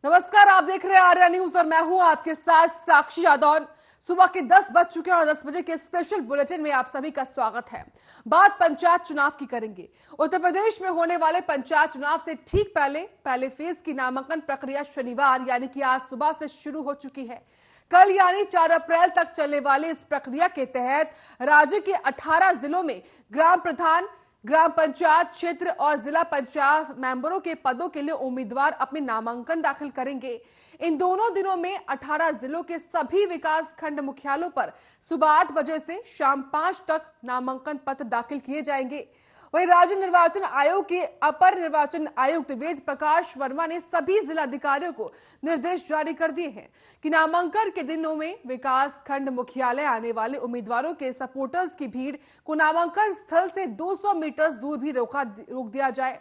नमस्कार, आप देख रहे हैं आर्या न्यूज और मैं हूं आपके साथ साक्षी यादव। सुबह के 10 बज चुके हैं और 10 बजे के स्पेशल बुलेटिन में आप सभी का स्वागत है। बात पंचायत चुनाव की करेंगे। उत्तर प्रदेश में होने वाले पंचायत चुनाव से ठीक पहले फेज की नामांकन प्रक्रिया शनिवार यानी कि आज सुबह से शुरू हो चुकी है। कल यानी 4 अप्रैल तक चलने वाली इस प्रक्रिया के तहत राज्य के 18 जिलों में ग्राम प्रधान, ग्राम पंचायत क्षेत्र और जिला पंचायत मेंबरों के पदों के लिए उम्मीदवार अपने नामांकन दाखिल करेंगे। इन दोनों दिनों में 18 जिलों के सभी विकास खंड मुख्यालयों पर सुबह 8 बजे से शाम 5 तक नामांकन पत्र दाखिल किए जाएंगे। वहीं राज्य निर्वाचन आयोग के अपर निर्वाचन आयुक्त वेद प्रकाश वर्मा ने सभी जिलाधिकारियों को निर्देश जारी कर दिए हैं कि नामांकन के दिनों में विकास खंड मुख्यालय आने वाले उम्मीदवारों के सपोर्टर्स की भीड़ को नामांकन स्थल से 200 मीटर दूर भी रोक दिया जाए।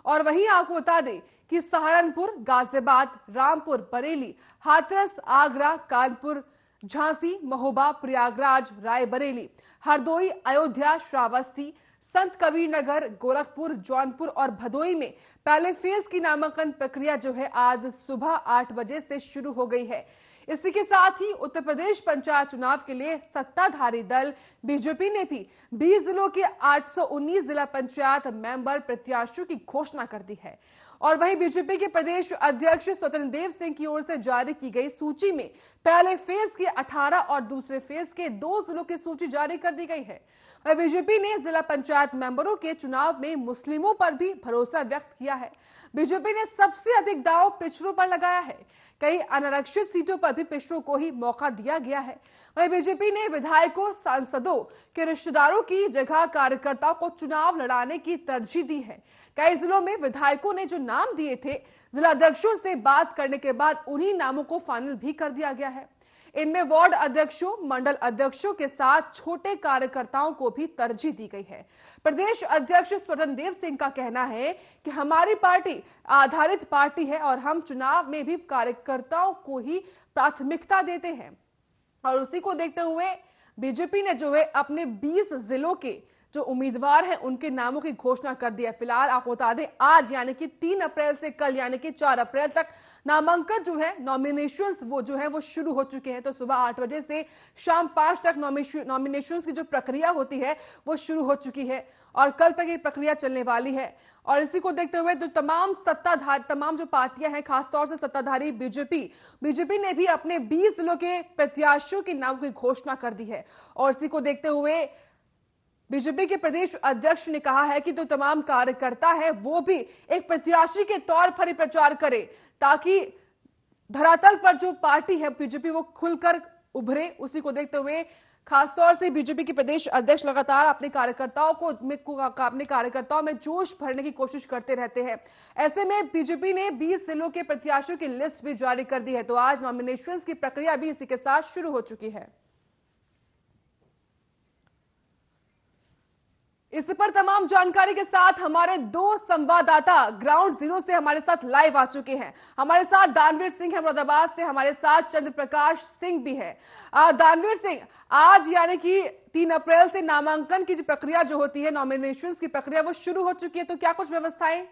और वहीं आपको बता दें कि सहारनपुर, गाजियाबाद, रामपुर, बरेली, हाथरस, आगरा, कानपुर, झांसी, महोबा, प्रयागराज, रायबरेली, हरदोई, अयोध्या, श्रावस्ती, संत कबीर नगर, गोरखपुर, जौनपुर और भदोई में पहले फेज की नामांकन प्रक्रिया जो है आज सुबह 8 बजे से शुरू हो गई है। इसी के साथ ही उत्तर प्रदेश पंचायत चुनाव के लिए सत्ताधारी दल बीजेपी ने भी 20 जिलों के 819 जिला पंचायत मेंबर प्रत्याशियों की घोषणा कर दी है। और वहीं बीजेपी के प्रदेश अध्यक्ष स्वतंत्र देव सिंह की ओर से जारी की गई सूची में पहले फेज के 18 और दूसरे फेज के 2 जिलों की सूची जारी कर दी गई है। और बीजेपी ने जिला पंचायत मेंबरों के चुनाव में मुस्लिमों पर भी भरोसा व्यक्त किया है। बीजेपी ने सबसे अधिक दांव पिछड़ों पर लगाया है। कई अनारक्षित सीटों पर भी पिछड़ों को ही मौका दिया गया है। वहीं बीजेपी ने विधायकों, सांसदों के रिश्तेदारों की जगह कार्यकर्ताओं को चुनाव लड़ाने की तरजीह दी है। कई जिलों में विधायकों ने जो नाम दिए थे, जिला अध्यक्षों से बात करने के बाद उन्हीं नामों को फाइनल भी कर दिया गया है। इनमें वार्ड अध्यक्षों, मंडल अध्यक्षों के साथ छोटे कार्यकर्ताओं को भी तरजीह दी गई है। प्रदेश अध्यक्ष स्वतंत्र देव सिंह का कहना है कि हमारी पार्टी आधारित पार्टी है और हम चुनाव में भी कार्यकर्ताओं को ही प्राथमिकता देते हैं। और उसी को देखते हुए बीजेपी ने जो है अपने 20 जिलों के जो उम्मीदवार हैं उनके नामों की घोषणा कर दी है। फिलहाल आपको बता दें आज यानी कि 3 अप्रैल से कल यानी कि 4 अप्रैल तक नामांकन जो है नॉमिनेशंस वो शुरू हो चुके हैं। तो सुबह 8 बजे से शाम 5 तक नॉमिनेशंस की जो प्रक्रिया होती है वो शुरू हो चुकी है और कल तक ये प्रक्रिया चलने वाली है। और इसी को देखते हुए जो तमाम जो पार्टियां हैं, खासतौर से सत्ताधारी बीजेपी ने भी अपने 20 जिलों के प्रत्याशियों के नाम की घोषणा कर दी है। और इसी को देखते हुए बीजेपी के प्रदेश अध्यक्ष ने कहा है कि जो तमाम कार्यकर्ता है वो भी एक प्रत्याशी के तौर पर ही प्रचार करे ताकि धरातल पर जो पार्टी है बीजेपी वो खुलकर उभरे। उसी को देखते हुए खासतौर से बीजेपी के प्रदेश अध्यक्ष लगातार अपने कार्यकर्ताओं में जोश भरने की कोशिश करते रहते हैं। ऐसे में बीजेपी ने 20 जिलों के प्रत्याशियों की लिस्ट भी जारी कर दी है। तो आज नॉमिनेशंस की प्रक्रिया भी इसी के साथ शुरू हो चुकी है। इस पर तमाम जानकारी के साथ हमारे 2 संवाददाता ग्राउंड जीरो से हमारे साथ लाइव आ चुके हैं। हमारे साथ दानवीर सिंह है मुरादाबाद से, हमारे साथ चंद्र प्रकाश सिंह भी है। दानवीर सिंह, आज यानी कि 3 अप्रैल से नामांकन की जो प्रक्रिया जो होती है, नॉमिनेशंस की प्रक्रिया वो शुरू हो चुकी है, तो क्या कुछ व्यवस्थाएं?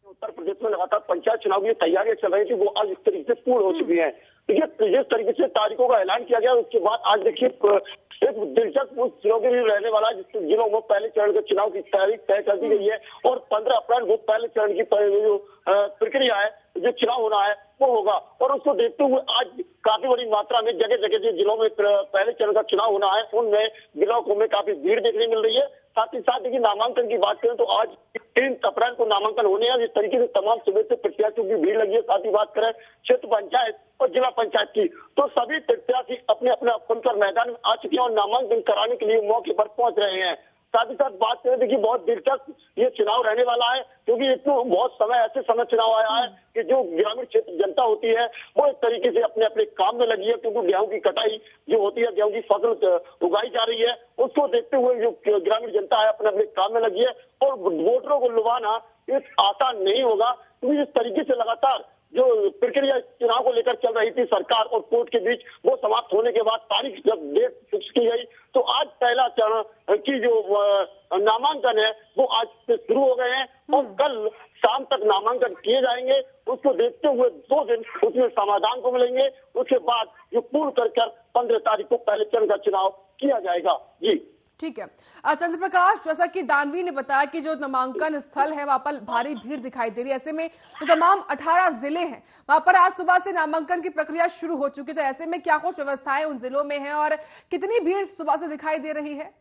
उत्तर प्रदेश में लगातार पंचायत चुनाव की तैयारियां चल रही थी वो आज इस तरीके से पूर्ण हो चुकी हैं। जिस तरीके से तारीखों का ऐलान किया गया उसके बाद आज देखिए एक दिलचस्प जिलों के लिए रहने वाला जिन जिलों में पहले चरण के चुनाव की तारीख तय कर दी गई है और 15 अप्रैल को पहले चरण की जो प्रक्रिया है, जो चुनाव होना है वो होगा। और उसको देखते हुए आज काफी बड़ी मात्रा में जगह जगह जो जिलों में पहले चरण का चुनाव होना है उनमें ब्लॉकों में काफी भीड़ देखने मिल रही है। साथ ही साथ देखिए नामांकन की बात करें तो आज 3 अप्रैल को नामांकन होने हैं। जिस तरीके से तमाम सुबह से प्रत्याशियों की भीड़ लगी है, साथ ही बात करें क्षेत्र पंचायत और जिला पंचायत की तो सभी प्रत्याशी अपने अपने खुलकर मैदान में आ चुके हैं और नामांकन कराने के लिए मौके पर पहुंच रहे हैं। साथ ही साथ बात करें देखिए बहुत दिलचस्प ये चुनाव रहने वाला है क्योंकि इसको बहुत ऐसे समय चुनाव आया है कि जो ग्रामीण क्षेत्र जनता होती है वो एक तरीके से अपने अपने काम में लगी है क्योंकि गेहूं की कटाई जो होती है, गेहूं की फसल उगाई जा रही है, उसको देखते हुए जो ग्रामीण जनता है अपने अपने काम में लगी है। और वोटरों को लुभाना आसान नहीं होगा क्योंकि इस तरीके से लगातार जो प्रक्रिया चुनाव को लेकर चल रही थी सरकार और कोर्ट के बीच, वो समाप्त होने के बाद तारीख जब डेट फिक्स की गई तो आज पहला चरण की जो नामांकन है वो आज से शुरू हो गए हैं और कल शाम तक नामांकन किए जाएंगे। उसको देखते हुए 2 दिन उसमें समाधान को मिलेंगे। उसके बाद ये पूर्ण कर 15 तारीख को पहले चरण का चुनाव किया जाएगा। जी ठीक है। चंद्र प्रकाश, जैसा कि दानवी ने बताया कि जो नामांकन स्थल है वहां पर भारी भीड़ दिखाई दे रही है। ऐसे में जो तमाम 18 जिले हैं वहां पर आज सुबह से नामांकन की प्रक्रिया शुरू हो चुकी है, तो ऐसे में क्या कुछ व्यवस्थाएं उन जिलों में हैं और कितनी भीड़ सुबह से दिखाई दे रही है?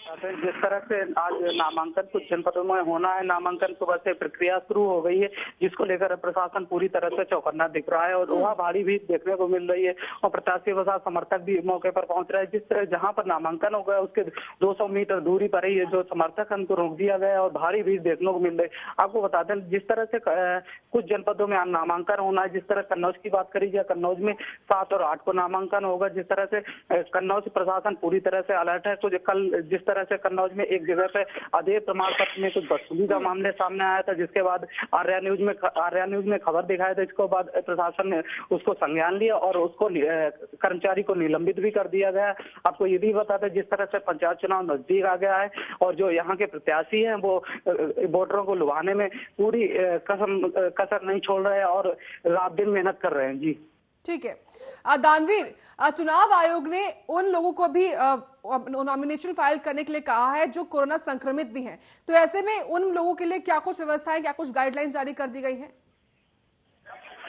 जिस तरह से आज नामांकन कुछ जनपदों में होना है, नामांकन सुबह से प्रक्रिया शुरू हो गई है, जिसको लेकर प्रशासन पूरी तरह से चौकन्ना दिख रहा है और वहाँ भारी भीड़ देखने को मिल रही है और प्रत्याशी के साथ समर्थक भी मौके पर पहुंच रहे हैं। जिस तरह जहाँ पर नामांकन हो गया उसके 200 मीटर दूरी पर ही जो समर्थक उनको रोक दिया गया और भारी भीड़ देखने को मिल रही है। आपको बता दें, जिस तरह से कुछ जनपदों में नामांकन होना है, जिस तरह कन्नौज की बात करी जाए, कन्नौज में 7 और 8 को नामांकन होगा। जिस तरह से कन्नौज प्रशासन पूरी तरह से अलर्ट है। कुछ कल जिस तरह से कन्नौज में एक जगह पे अधेय प्रमाण पत्र में कुछ वसूली का मामले सामने आया था, जिसके बाद आर्या न्यूज में खबर दिखाया था। इसके बाद प्रशासन ने उसको संज्ञान लिया और उसको कर्मचारी को निलंबित भी कर दिया गया। आपको ये भी बता दें, जिस तरह से पंचायत चुनाव नजदीक आ गया है और जो यहाँ के प्रत्याशी हैं वो वोटरों को लुभाने में पूरी कसर नहीं छोड़ रहे हैं और रात दिन मेहनत कर रहे हैं। जी ठीक है। दानवीर, चुनाव आयोग ने उन लोगों को भी नॉमिनेशन फाइल करने के लिए कहा है जो कोरोना संक्रमित भी हैं, तो ऐसे में उन लोगों के लिए क्या कुछ व्यवस्थाएं, क्या कुछ गाइडलाइंस जारी कर दी गई हैं?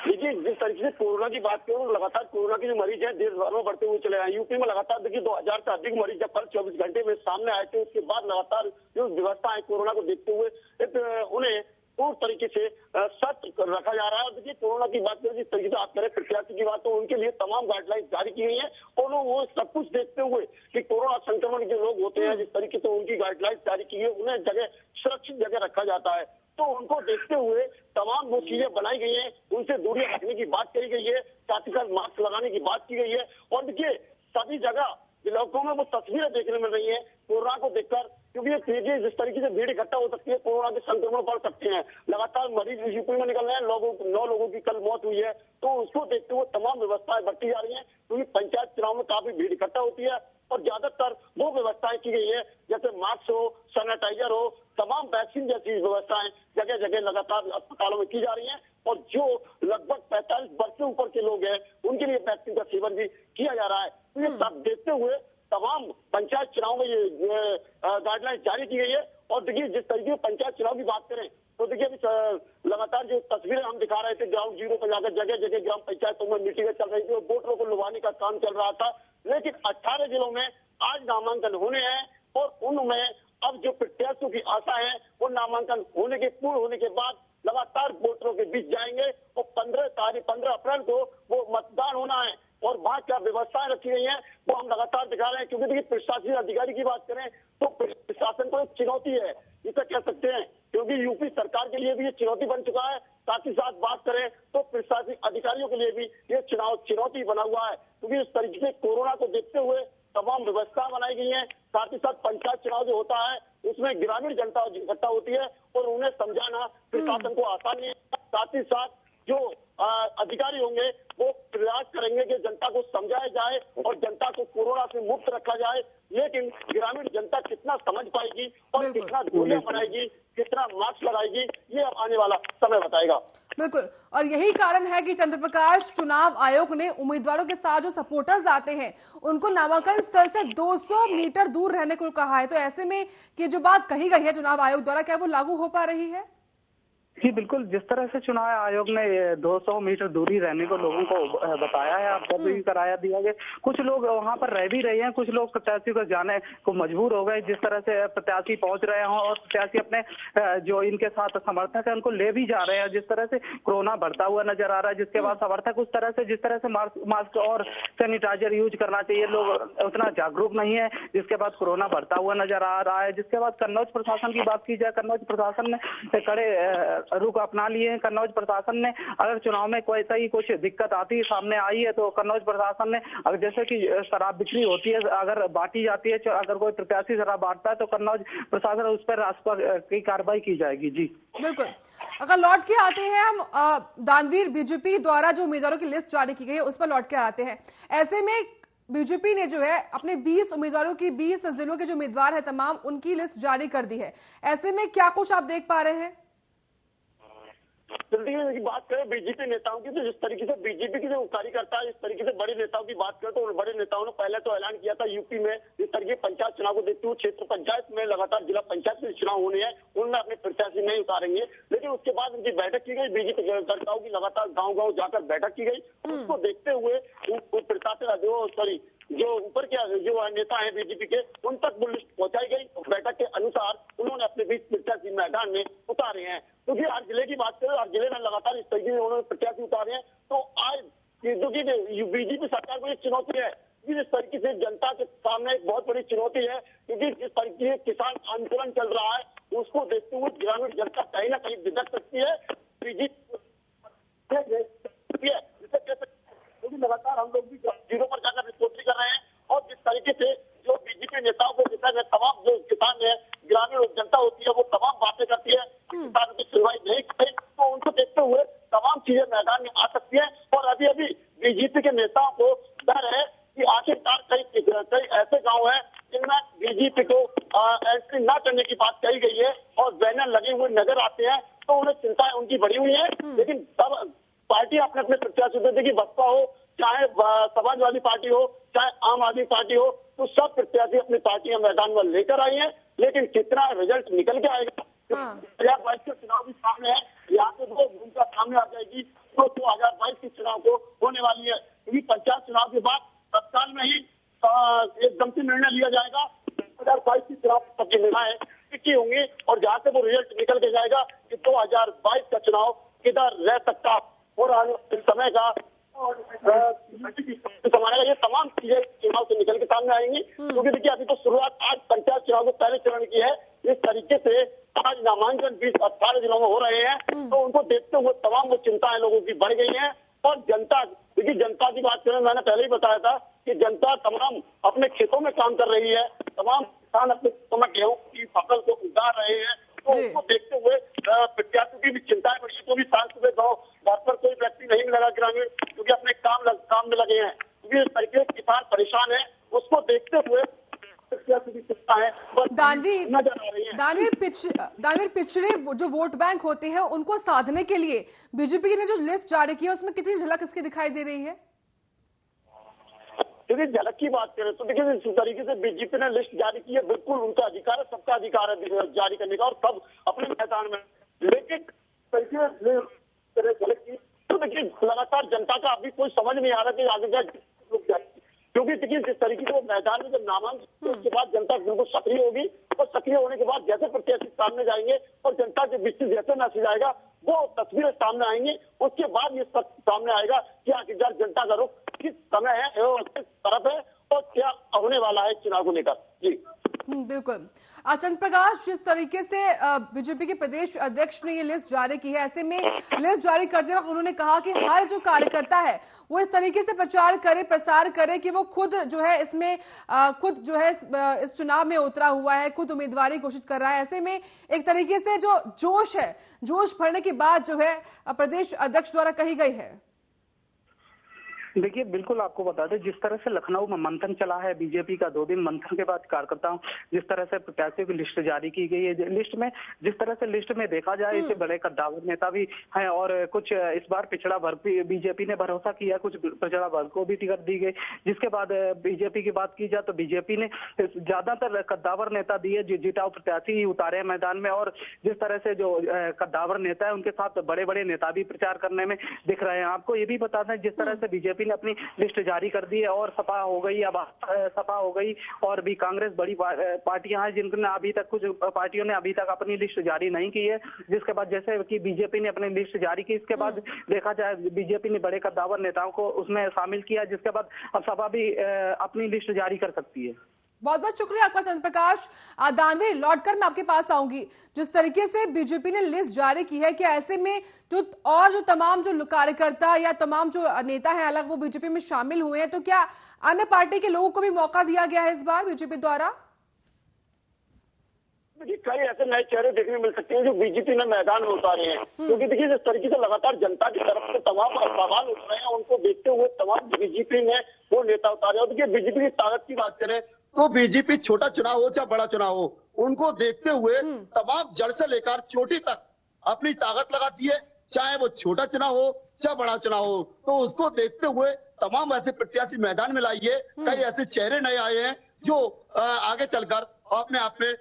देखिए, जिस तरीके से कोरोना की बात करूँ, लगातार कोरोना के जो मरीज हैं देश भर में बढ़ते हुए चले आए। यूपी में लगातार देखिए 2000 से अधिक मरीज जब कल 24 घंटे में सामने आए थे, उसके बाद लगातार जो व्यवस्था है कोरोना को देखते हुए उन्हें पूर्ण तरीके से सख्त रखा जा रहा है। देखिए, कोरोना की बात करें, जिस तरीके से आप करें प्रत्याशी की बात, तो उनके लिए तमाम गाइडलाइंस जारी की गई है और वो सब कुछ देखते हुए कि कोरोना संक्रमण के लोग होते हैं, जिस तरीके से उनकी गाइडलाइंस जारी की है, उन्हें जगह सुरक्षित जगह रखा जाता है। तो उनको देखते हुए तमाम वो चीजें बनाई गई हैं, उनसे दूरी रखने की बात करी गई है, साथ ही साथ मास्क लगाने की बात की गई है। और देखिए, सभी जगह इलाकों में वो तस्वीरें देखने मिल रही है कोरोना को देखकर, क्योंकि ये तेजी जिस तरीके से भीड़ इकट्ठा हो सकती है, कोरोना के संक्रमण बढ़ सकते हैं। लगातार मरीज यूपी में निकल रहे हैं, 9 लोगों की कल मौत हुई है। तो उसको देखते हुए तमाम व्यवस्थाएं बढ़ती जा रही है, क्योंकि पंचायत चुनाव में काफी भीड़ इकट्ठा होती है और ज्यादातर वो व्यवस्थाएं की गई है, जैसे मास्क हो, सैनिटाइजर हो, तमाम वैक्सीन जैसी व्यवस्थाएं जगह जगह लगातार अस्पतालों में की जा रही है। और जो लगभग 45 वर्ष से ऊपर के लोग हैं उनके लिए वैक्सीन का सेवन भी किया जा रहा है। तो ये सब देखते हुए तमाम पंचायत चुनाव में ये गाइडलाइन जारी की गई है। और देखिए, जिस तरीके से पंचायत चुनाव की बात करें तो देखिए, अभी लगातार जो तस्वीरें हम दिखा रहे थे, ग्राउंड जीरो पर जाकर जगह जगह ग्राम पंचायतों में मीटिंगें चल रही थी और वोटरों को लुभाने का काम चल रहा था। लेकिन 18 जिलों में आज नामांकन होने हैं और उनमें अब जो प्रत्याशियों की आशा है वो नामांकन पूर्ण होने के बाद लगातार वोटरों के बीच जाएंगे और 15 अप्रैल को वो मतदान होना है। और वहाँ क्या व्यवस्थाएं रखी गई हैं वो हम लगातार दिखा रहे हैं, क्योंकि देखिए, प्रशासनिक अधिकारी की बात करें तो प्रशासन को एक चुनौती है, इसे कह सकते हैं, क्योंकि यूपी सरकार के लिए भी ये चुनौती बन चुका है। साथ ही साथ बात करें तो प्रशासनिक अधिकारियों के लिए भी ये चुनौती बना हुआ है, क्योंकि इस तरीके से कोरोना को देखते हुए तमाम व्यवस्था बनाई गई है। साथ ही साथ पंचायत चुनाव जो होता है उसमें ग्रामीण जनता इकट्ठा होती है और उन्हें समझाना प्रशासन को आसान नहीं है। साथ ही साथ जो अधिकारी होंगे वो प्रयास करेंगे कि जनता को समझाया जाए और जनता को कोरोना से मुक्त रखा जाए। लेकिन ग्रामीण जनता कितना समझ पाएगी और कितना दूरियां बनाएगी, कितना मास्क लगाएगी, ये अब आने वाला समय बताएगा। बिल्कुल, और यही कारण है कि चंद्र प्रकाश, चुनाव आयोग ने उम्मीदवारों के साथ जो सपोर्टर्स आते हैं उनको नामांकन स्थल से 200 मीटर दूर रहने को कहा है। तो ऐसे में ये जो बात कही गई है चुनाव आयोग द्वारा, क्या वो लागू हो पा रही है? जी बिल्कुल, जिस तरह से चुनाव आयोग ने 200 मीटर दूरी रहने को लोगों को बताया है, आप भी कराया दिया गया। कुछ लोग वहां पर रह भी रहे हैं, कुछ लोग प्रत्याशी को जाने को मजबूर हो गए। जिस तरह से प्रत्याशी पहुंच रहे हैं और प्रत्याशी अपने जो इनके साथ समर्थक है उनको ले भी जा रहे हैं। जिस तरह से कोरोना बढ़ता हुआ नजर आ रहा है, जिसके बाद समर्थक उस तरह से जिस तरह से मास्क और सैनिटाइजर यूज करना चाहिए, लोग उतना जागरूक नहीं है, जिसके बाद कोरोना बढ़ता हुआ नजर आ रहा है। जिसके बाद कन्नौज प्रशासन की बात की जाए, कन्नौज प्रशासन ने कड़े रुख अपना लिए हैं कन्नौज प्रशासन ने। अगर चुनाव में कोई सा ही कुछ दिक्कत आती सामने आई है तो कन्नौज प्रशासन ने, अगर जैसे कि शराब बिक्री होती है, अगर बांटी जाती है, अगर कोई प्रत्याशी शराब बांटता है तो कन्नौज प्रशासन उस पर की कार्रवाई की जाएगी। जी बिल्कुल। अगर लौट के आते हैं हम दानवीर, बीजेपी द्वारा जो उम्मीदवारों की लिस्ट जारी की गई है उस पर लौट के आते हैं। ऐसे में बीजेपी ने जो है अपने 20 उम्मीदवारों की 20 जिलों के जो उम्मीदवार है तमाम उनकी लिस्ट जारी कर दी है। ऐसे में क्या कुछ आप देख पा रहे हैं? जल्दी की बात करें बीजेपी नेताओं की, तो जिस तरीके से बीजेपी के जो कार्यकर्ता है, इस तरीके से बड़े नेताओं की बात करें तो उन बड़े नेताओं ने पहले तो ऐलान किया था यूपी में इस तरीके पंचायत चुनाव को देखते हुए क्षेत्र पंचायत में लगातार जिला पंचायत के चुनाव होने हैं, उनमें अपने प्रत्याशी नहीं उतारेंगे। लेकिन उसके बाद उनकी बैठक की गई, बीजेपी कार्यकर्ताओं की लगातार गाँव गाँव जाकर बैठक की गई। उसको देखते हुए जो ऊपर के जो नेता है बीजेपी के, उन तक वो लिस्ट पहुंचाई गई। बैठक के अनुसार उन्होंने अपने 20 प्रत्याशी मैदान में उतारे हैं। क्योंकि हर जिले की बात करें, हर जिले में लगातार इस तरीके से उन्होंने प्रत्याशी उतारे हैं। तो आज जो कि बीजेपी सरकार को एक चुनौती है, जिस तरीके से जनता के सामने एक बहुत बड़ी चुनौती है, क्योंकि जिस तरीके से किसान आंदोलन चल रहा है उसको देखते हुए ग्रामीण जनता कहीं ना कहीं बिगड़ सकती है। बीजेपी क्योंकि लगातार हम लोग भी जीरो पर जाकर रिपोर्ट भी कर रहे हैं, और जिस तरीके से जो बीजेपी नेताओं को देखा गया, तमाम जो किसान है, ग्रामीण जनता होती है, वो तमाम बातें करती है, किसानों की सुनवाई नहीं करती, तो उनको देखते हुए तमाम चीजें मैदान में आ सकती है। और अभी अभी बीजेपी के नेताओं को डर है कि आखिरकार कई ऐसे गाँव है जिनमें बीजेपी को एंट्री न करने की बात कही गई है और बैनर लगे हुए नजर आते हैं, तो उन्हें चिंताएं उनकी बढ़ी हुई है। लेकिन तब पार्टी अपने अपने प्रत्याशी देती कि बसपा हो, चाहे समाजवादी पार्टी हो, चाहे आम आदमी पार्टी हो, तो सब प्रत्याशी अपनी पार्टियां मैदान में लेकर आई है। लेकिन कितना रिजल्ट निकल के आएगा, 2022 के चुनाव भी सामने है, यहाँ से दो भूमिका सामने आ जाएगी तो 2022 के चुनाव को होने वाली है। क्योंकि पंचायत चुनाव के बाद तत्काल में ही एकदम से निर्णय लिया जाएगा। 2022 के चुनाव सबके निर्णय टिकी होंगे और जहाँ से वो रिजल्ट निकल के जाएगा कि 2022 का चुनाव किधर रह सकता और इस समय का ये तमाम चीजें चुनाव से निकल के सामने आएंगी। क्योंकि देखिए अभी तो शुरुआत आज पंचायत चुनाव के पहले चरण की है। इस तरीके से आज नामांकन 20-18 जिलों में हो रहे हैं, तो उनको देखते हुए तमाम वो चिंताएं लोगों की बढ़ गई हैं। और जनता, देखिए जनता की बात करें, मैंने पहले ही बताया था कि जनता तमाम अपने खेतों में काम कर रही है, तमाम किसान अपने खेतों में गेहूं की फसल को उगा रहे हैं, तो उनको देखते हुए प्रत्याशियों की भी चिंताएं बढ़ी। तो भी सांस सुबह गाँव घर पर कोई व्यक्ति नहीं मिलेगा ग्रामीण, क्योंकि अपने काम में लगे हैं। क्योंकि इस तरीके से किसान परेशान है, उसको देखते हुए दानवीर पिछड़े जो वोट बैंक होते हैं उनको साधने के लिए बीजेपी ने जो लिस्ट जारी की है उसमें कितनी झलक इसकी दिखाई दे रही है? देखिए झलक की बात करें तो देखिए इस तरीके से बीजेपी ने लिस्ट जारी की है, बिल्कुल उनका अधिकार है, सबका अधिकार है जारी करने का और सब अपने मैदान में। लेकिन तो देखिए लगातार जनता का अभी कोई समझ नहीं आ रहा कि आगे क्या, क्योंकि देखिए जिस तरीके से मैदान में जब नामांकन उसके बाद जनता बिल्कुल सक्रिय होगी और सक्रिय होने के बाद जैसे प्रत्याशी सामने जाएंगे और जनता के बीच से जैसे मैसेज आएगा वो तस्वीरें सामने आएंगी, उसके बाद ये सब सामने आएगा कि आखिरकार जनता का रुख किस समय है और किस तरफ है और क्या होने वाला है चुनाव को लेकर। जी बिल्कुल। चंद्र प्रकाश, जिस तरीके से बीजेपी के प्रदेश अध्यक्ष ने ये लिस्ट जारी की है, ऐसे में लिस्ट जारी करते वक्त उन्होंने कहा कि हर जो कार्यकर्ता है वो इस तरीके से प्रचार करे, प्रसार करे कि वो खुद जो है इसमें खुद जो है इस चुनाव में उतरा हुआ है, खुद उम्मीदवारी घोषित कर रहा है। ऐसे में एक तरीके से जो जोश है, जोश भरने की बात जो है प्रदेश अध्यक्ष द्वारा कही गई है। देखिए बिल्कुल आपको बता दें, जिस तरह से लखनऊ में मंथन चला है बीजेपी का, 2 दिन मंथन के बाद कार्यकर्ताओं जिस तरह से प्रत्याशियों की लिस्ट जारी की गई है, लिस्ट में जिस तरह से लिस्ट में देखा जाए इसे बड़े कद्दावर नेता भी हैं और कुछ इस बार पिछड़ा वर्ग भी बीजेपी ने भरोसा किया, कुछ पिछड़ा वर्ग को भी टिकट दी गई। जिसके बाद बीजेपी की बात की जाए तो बीजेपी ने ज्यादातर कद्दावर नेता दिए, जिताऊ प्रत्याशी उतारे मैदान में। और जिस तरह से जो कद्दावर नेता है उनके साथ बड़े बड़े नेता भी प्रचार करने में दिख रहे हैं। आपको ये भी बता दें, जिस तरह से बीजेपी ने अपनी लिस्ट जारी कर दी है और सपा हो गई, अब सपा हो गई और भी कांग्रेस बड़ी पार्टियां हैं जिनने अभी तक, कुछ पार्टियों ने अभी तक अपनी लिस्ट जारी नहीं की है। जिसके बाद जैसे कि बीजेपी ने अपनी लिस्ट जारी की, इसके बाद देखा जाए बीजेपी ने बड़े कद्दावर नेताओं को उसमें शामिल किया, जिसके बाद अब सपा भी अपनी लिस्ट जारी कर सकती है। बहुत बहुत शुक्रिया आपका चंद्र प्रकाश। दानवीर, लौटकर मैं आपके पास आऊंगी। जिस तरीके से बीजेपी ने लिस्ट जारी की है कि ऐसे में जो तमाम जो कार्यकर्ता या तमाम जो नेता हैं अलग, वो बीजेपी में शामिल हुए हैं, तो क्या अन्य पार्टी के लोगों को भी मौका दिया गया है इस बार बीजेपी द्वारा? देखिए, कई ऐसे नए चेहरे देखने मिल सकते हैं जो बीजेपी ने मैदान में उतारे हैं, क्योंकि देखिए जिस तरीके से लगातार जनता की तरफ से तमाम सवाल उठ रहे हैं, उनको देखते हुए तमाम बीजेपी ने वो नेता उतारे। और देखिए, बीजेपी की ताकत की बात करें तो बीजेपी छोटा चुनाव हो चाहे बड़ा चुनाव हो, उनको देखते हुए तमाम जड़ से लेकर चोटी तक अपनी ताकत लगाती है, चाहे वो छोटा चुनाव हो चाहे बड़ा चुनाव हो। तो उसको देखते हुए तमाम ऐसे प्रत्याशी मैदान में लाइए। कई ऐसे चेहरे नए आए हैं जो आगे चलकर अपने आप में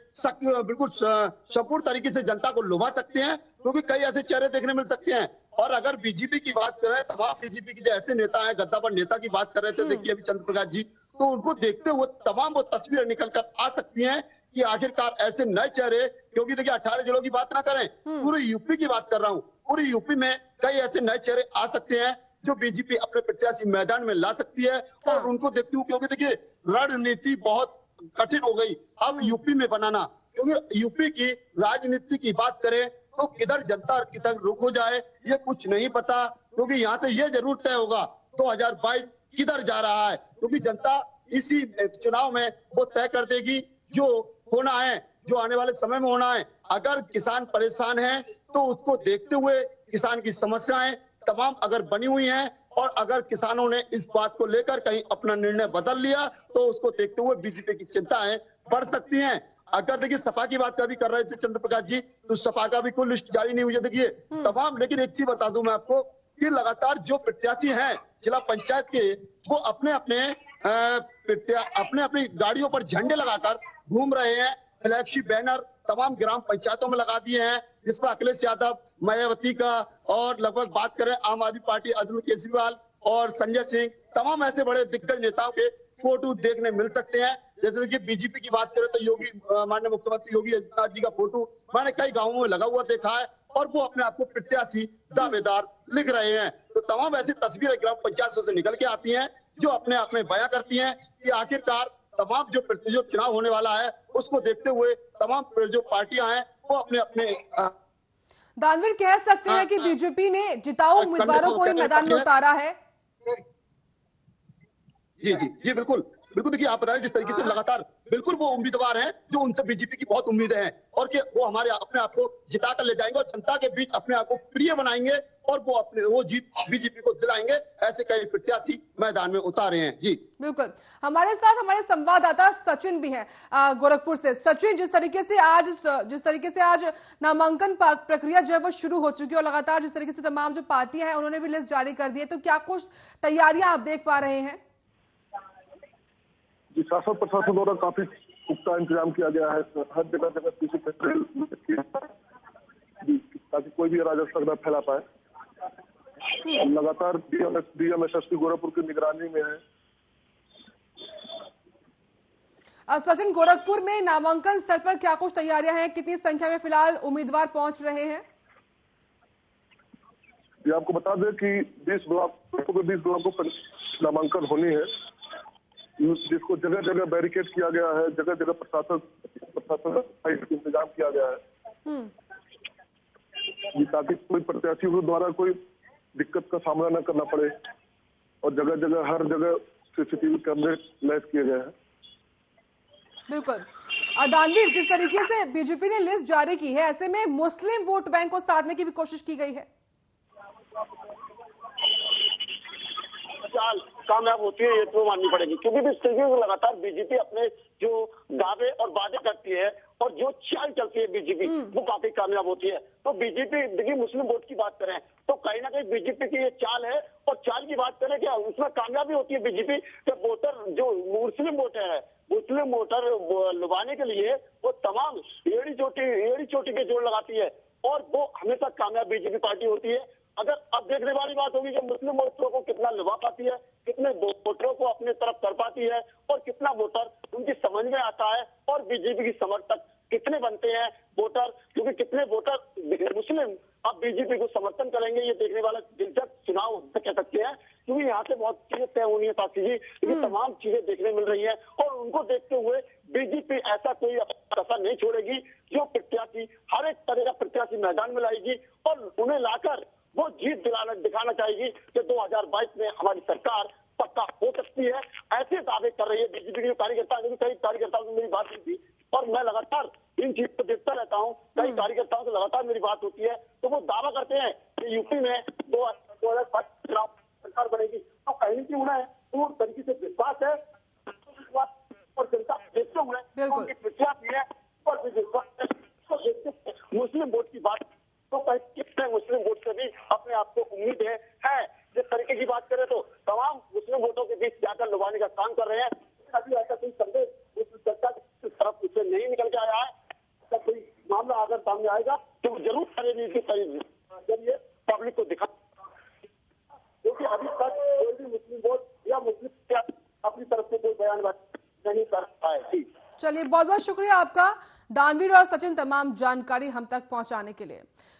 बिल्कुल संपूर्ण तरीके से जनता को लुभा सकते हैं, क्योंकि कई ऐसे चेहरे देखने मिल सकते हैं। और अगर बीजेपी की बात करें, तमाम बीजेपी के जो ऐसे नेता हैं, गद्दावर नेता की बात कर रहे थे देखिए अभी चंद्र प्रकाश जी, तो उनको देखते हुए तमाम वो तस्वीरें निकल कर आ सकती हैं कि आखिरकार ऐसे नए चेहरे, क्योंकि देखिए 18 जिलों की बात ना करें, पूरी यूपी की बात कर रहा हूँ, पूरी यूपी में कई ऐसे नए चेहरे आ सकते हैं जो बीजेपी अपने प्रत्याशी मैदान में ला सकती है। और उनको देखते हुए, क्योंकि देखिए रणनीति बहुत कठिन हो गई अब यूपी में बनाना, क्योंकि यूपी की राजनीति की बात करें तो किधर जनता और किधर रुख हो जाए ये कुछ नहीं पता, क्योंकि यहाँ से ये जरूर तय होगा 2022 किधर जा रहा है, क्योंकि जनता इसी चुनाव में वो तय कर देगी जो होना है, जो आने वाले समय में होना है। अगर किसान परेशान है तो उसको देखते हुए किसान की समस्याएं तमाम अगर बनी हुई हैं, और अगर किसानों ने इस बात को लेकर कहीं अपना निर्णय बदल लिया तो उसको देखते हुए बीजेपी की चिंताएं बढ़ सकती हैं। अगर देखिए सपा की बात कभी कर रहे थे चंद्र प्रकाश जी, तो सपा का भी कोई लिस्ट जारी नहीं हुई है देखिए तमाम। लेकिन एक चीज बता दूं मैं आपको कि लगातार जो प्रत्याशी हैं जिला पंचायत के, वो अपने अपनी गाड़ियों पर झंडे लगाकर घूम रहे हैं, फ्लैगशिप बैनर तमाम ग्राम पंचायतों में लगा दिए हैं, जिसमें अखिलेश यादव, मायावती का, और लगभग बात करें आम आदमी पार्टी अरविंद केजरीवाल और संजय सिंह, तमाम ऐसे बड़े दिग्गज नेताओं के फोटो देखने मिल सकते हैं। जैसे कि बीजेपी की बात करें तो योगी, माननीय मुख्यमंत्री योगी आदित्यनाथ जी का फोटो मैंने कई गांवों में लगा हुआ देखा है, और वो अपने आप को प्रत्याशी दावेदार लिख रहे हैं। तो तमाम ऐसी तस्वीरें ग्राम पंचायतों से निकल के आती हैं जो अपने आप में बयां करती हैं कि आखिरकार तमाम जो चुनाव होने वाला है उसको देखते हुए तमाम जो पार्टियां हैं वो अपने दानवीर, कह सकते हैं कि बीजेपी ने जिताऊ उम्मीदवारों को ही मैदान में उतारा है। जी जी जी, बिल्कुल बिल्कुल। देखिए आप बता रहे जिस तरीके से लगातार बिल्कुल वो उम्मीदवार हैं जो उनसे बीजेपी की बहुत उम्मीदें हैं, और कि वो हमारे अपने आप को जिता कर ले जाएंगे और जनता के बीच अपने आप को प्रिय बनाएंगे, और वो जीत बीजेपी को दिलाएंगे। ऐसे कई प्रत्याशी मैदान में उतारे हैं। जी बिल्कुल, हमारे साथ हमारे संवाददाता सचिन भी हैं गोरखपुर से। सचिन, जिस तरीके से आज नामांकन प्रक्रिया जो है वो शुरू हो चुकी है, और लगातार जिस तरीके से तमाम जो पार्टियां हैं उन्होंने भी लिस्ट जारी कर दी है, तो क्या कुछ तैयारियां आप देख पा रहे हैं? शासन प्रशासन द्वारा काफी पुख्ता इंतजाम किया गया है, हर जगह ताकि कोई भी अराजकता न फैला पाए। लगातार डीएम गोरखपुर की निगरानी में है। सचिन, गोरखपुर में नामांकन स्थल पर क्या कुछ तैयारियां हैं? कितनी संख्या में फिलहाल उम्मीदवार पहुंच रहे हैं? ये आपको बता दें कि 20 ब्लॉक को नामांकन होनी है, जिसको जगह जगह बैरिकेड किया गया है, जगह जगह प्रशासन इंतजाम किया गया है ताकि कोई प्रत्याशी के द्वारा कोई दिक्कत का सामना न करना पड़े, और जगह जगह हर जगह सीसीटीवी कैमरे लैस किए गए हैं। बिल्कुल। दानवीर, जिस तरीके से बीजेपी ने लिस्ट जारी की है, ऐसे में मुस्लिम वोट बैंक को साधने की भी कोशिश की गई है। चाल कामयाब होती है ये तो माननी पड़ेगी, क्योंकि इस तरीके से लगातार बीजेपी अपने जो दावे और वादे करती है और जो चाल चलती है बीजेपी, वो काफी कामयाब होती है। तो बीजेपी देखिए, मुस्लिम वोट की बात करें तो कहीं ना कहीं बीजेपी की ये चाल है, और चाल की बात करें क्या उसमें कामयाबी होती है बीजेपी के वोटर, जो मुस्लिम वोटर है, मुस्लिम वोटर लुभाने के लिए वो तमाम एड़ी चोटी के जोड़ लगाती है, और वो हमेशा कामयाब बीजेपी पार्टी होती है। अगर अब देखने वाली बात होगी कि मुस्लिम वोटरों को कितना लुभा पाती है, कितने वोटरों को अपने तरफ कर पाती है, और कितना वोटर उनकी समझ में आता है और बीजेपी की समर्थक कितने बनते हैं वोटर, क्योंकि कितने वोटर मुस्लिम अब बीजेपी को समर्थन करेंगे, ये देखने वाला दिलचस्प चुनाव कह सकते हैं, क्योंकि यहाँ से बहुत चीजें तय होनी है साक्षी जी, ये तमाम चीजें देखने मिल रही हैं और उनको देखते हुए बीजेपी ऐसा कोई ऐसा नहीं छोड़ेगी जो प्रत्याशी हर एक तरह का प्रत्याशी मैदान में लाएगी और उन्हें लाकर वो जीत दिखाना चाहेगी कि 2022 में हमारी सरकार पक्का हो सकती है। ऐसे दावे कर रही है बीजेपी के कार्यकर्ता, कई कार्यकर्ताओं से मेरी बात हुई थी और मैं लगातार इन चीज को देखता रहता हूँ, कई कार्यकर्ताओं से लगातार मेरी बात होती है, तो वो दावा करते हैं कि यूपी में 2022 चुनाव सरकार बनेगी, तो कहीं की उन्हें पूर्ण तरीके से विश्वास है और जनता देखते हुए उनकी प्रत्याशी है और विश्वास है। तो देखते मुस्लिम वोट की बात तो कितने मुस्लिम वोट से भी अपने आप को उम्मीद है जिस तरीके की बात करें तो तमाम मुस्लिम वोटों के बीच जाकर लुभाने का काम कर रहे हैं। अभी ऐसा कोई संदेश उस जनता की तरफ से नहीं निकल के आया है, जब कोई मामला अगर सामने आएगा तो वो जरूर करेगी जरिए पब्लिक को दिखा, क्योंकि अभी तक कोई भी मुस्लिम वोट या मुस्लिम अपनी तरफ से कोई बयान नहीं कर पाए। चलिए, बहुत बहुत शुक्रिया आपका दानवीर और सचिन तमाम जानकारी हम तक पहुंचाने के लिए।